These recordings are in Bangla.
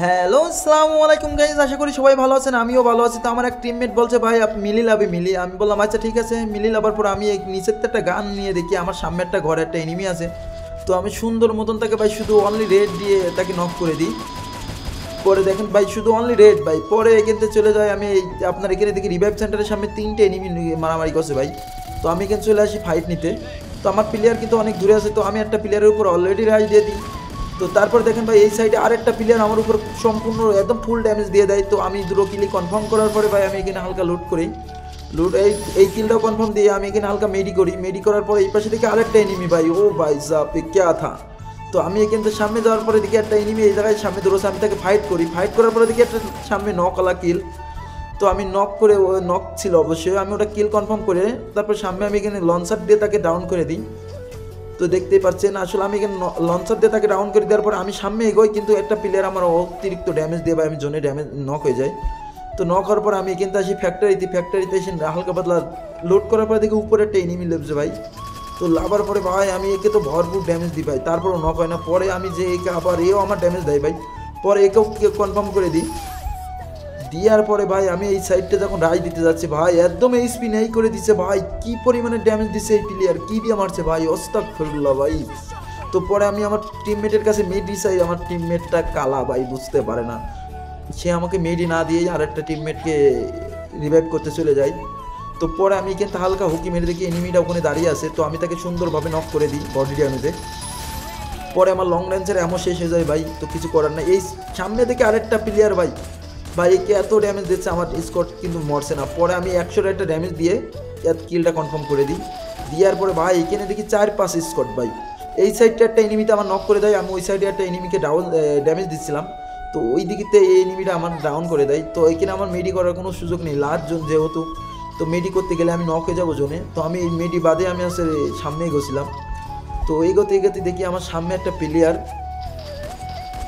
হ্যালো আসসালামু আলাইকুম গাইজ, আশা করি সবাই ভালো আছেন। আমিও ভালো আছি। তো আমার এক টিমমেট বলছে ভাই আপনি মিলি লাভে মিলি। আমি বললাম আচ্ছা ঠিক আছে মিলি লাভার পর আমি এই নিচের থেকে একটা গান নিয়ে দেখি আমার সামনে একটা ঘরে একটা এনিমি আছে। তো আমি সুন্দর মতন তাকে ভাই শুধু অনলি রেড দিয়ে তাকে নক করে দিই। পরে দেখেন ভাই শুধু অনলি রেড ভাই, পরে এখান থেকে চলে যায়। আমি এই আপনার এখানে দেখি রিভাইভ সেন্টারের সামনে 3টে এনিমি মারামারি করছে ভাই। তো আমি এখানে চলে আসি ফাইট নিতে। তো আমার প্লেয়ার কিন্তু অনেক দূরে আছে, তো আমি একটা প্লেয়ারের উপর অলরেডি রাইজ দিয়ে দিই। তো তারপর দেখেন ভাই এই সাইডে আরেকটা প্লেয়ার আমার উপর সম্পূর্ণ একদম ফুল ড্যামেজ দিয়ে দেয়। তো আমি দুটো কিলি কনফার্ম করার পরে ভাই আমি এখানে হালকা লুট করি। লুট এই কিলটাও কনফার্ম দিয়ে আমি এখানে হালকা মেডি করি। মেডি করার পরে এই পাশে থেকে আরেকটা এনিমি ভাই, ও ভাই সাপ ক্যা থা। তো আমি এখান থেকে সামনে যাওয়ার পরে দেখি একটা এনিমি এই জায়গায় সামনে ধরেছে, আমি তাকে ফাইট করি। ফাইট করার পরে দেখি একটা সামনে নকওয়ালা কিল। তো আমি নক করে, ও নক ছিল অবশ্যই, আমি ওটা কিল কনফার্ম করে তারপর সামনে আমি এখানে লঞ্চার দিয়ে তাকে ডাউন করে দিই। তো দেখতেই পাচ্ছেন আসলে আমি এখানে লঞ্চার দিয়ে তাকে ডাউন করে দেওয়ার পর আমি সামনে এগোই, কিন্তু একটা প্লেয়ার আমার অতিরিক্ত ড্যামেজ দিয়ে বা আমি জোনে ড্যামেজ নক হয়ে যায়। তো নক হওয়ার পর আমি কিন্তু আসি ফ্যাক্টরিতে এসে হালকা পাতলা লোড করার পরে দেখি উপরে একটা এনিমি লেপছে ভাই। তো লাভার পরে ভাই আমি একে তো ভরপুর ড্যামেজ দিই ভাই, তারপরও নক হয় না। পরে আমি যে একে আবার এও আমার ড্যামেজ দেয় ভাই, পরে একেও কনফার্ম করে দিই। দেওয়ার পরে ভাই আমি এই সাইডটা যখন রাইজ দিতে যাচ্ছি ভাই একদম এই স্পিন এই করে দিচ্ছে ভাই, কি পরিমাণে ড্যামেজ দিচ্ছে এই প্লেয়ার, কি দিয়ে মারছে ভাই, আস্তাগফিরুল্লাহ ভাই। তো পরে আমি আমার টিমমেটের কাছে মেডি চাই, আমার টিমমেটটা কালা ভাই বুঝতে পারে না, সে আমাকে মেডি না দিয়েই আরেকটা টিমমেটকে রিভাইভ করতে চলে যায়। তো পরে আমি কিন্তু হালকা হুকি মেরে দেখি এনিমিটা ওখানে দাঁড়িয়ে আছে, তো আমি তাকে সুন্দরভাবে নক করে দিই বডি ড্যামেজে। পরে আমার লং রেঞ্জের এমন শেষ হয়ে যায় ভাই, তো কিছু করার নাই। এই সামনে থেকে আরেকটা প্লেয়ার ভাই, ভাই একে এত ড্যামেজ দিচ্ছে আমার স্কট কিন্তু মরছে না। পরে আমি 100 একটা ড্যামেজ দিয়ে কিলটা কনফার্ম করে দিই। দেওয়ার পরে ভাই এখানে দেখি 4-5 স্কট ভাই। এই সাইডটা একটা এনিমিতে আমার নক করে দেয়, আমি ওই সাইডে একটা এনিমিকে ডাউন ড্যামেজ দিচ্ছিলাম। তো ওই দিকেতে এই এনিমিটা আমার ডাউন করে দেয়। তো এখানে আমার মেডি করার কোনো সুযোগ নেই, লাস্ট জোন যেহেতু। তো মেডি করতে গেলে আমি নক হয়ে যাবো জোনে। তো আমি এই মেডি বাদে আমি আসলে সামনে এগোছিলাম। তো এগোতে এগোতে দেখি আমার সামনে একটা প্লেয়ার।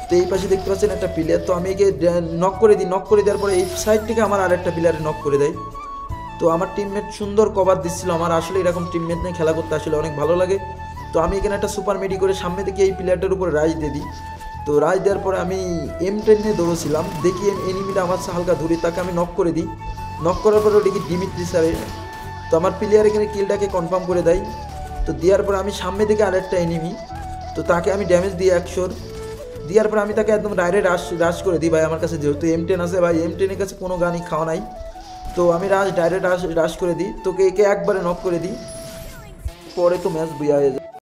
তো এই পাশে দেখতে পাচ্ছেন একটা প্লেয়ার, তো আমি একে নক করে দিই। নক করে দেওয়ার পরে এই সাইড থেকে আমার আরেকটা প্লেয়ারে নক করে দেয়। তো আমার টিমমেট সুন্দর কভার দিচ্ছিল। আমার আসলে এরকম টিমমেট নিয়ে খেলা করতে আসলে অনেক ভালো লাগে। তো আমি এখানে একটা সুপার মেডি করে সামনে থেকে এই প্লেয়ারটার উপরে রাইজ দিয়ে দিই। তো রাইজ দেওয়ার পরে আমি M10 নিয়ে দৌড়ছিলাম, দেখি এনিমিটা আমার হালকা ধরি, তাকে আমি নক করে দিই। নক করার পরে দেখি ডিমিট্রি স্যারে। তো আমার প্লেয়ার এখানে কিলটাকে কনফার্ম করে দেয়। তো দেওয়ার পরে আমি সামনে থেকে আরেকটা এনিমি, তো তাকে আমি ড্যামেজ দিই 100। দেওয়ার পর আমি তাকে একদম ডাইরেক্ট রাশ করে দিই ভাই। আমার কাছে যেহেতু M10 আছে ভাই, M10 কাছে কোনো গানই খাওয়া নাই। তো আমি ডাইরেক্ট রাশ করে দিই, তোকে একে একবারে নক করে দিই। পরে তো ম্যাচ বুয়া হয়ে যায়।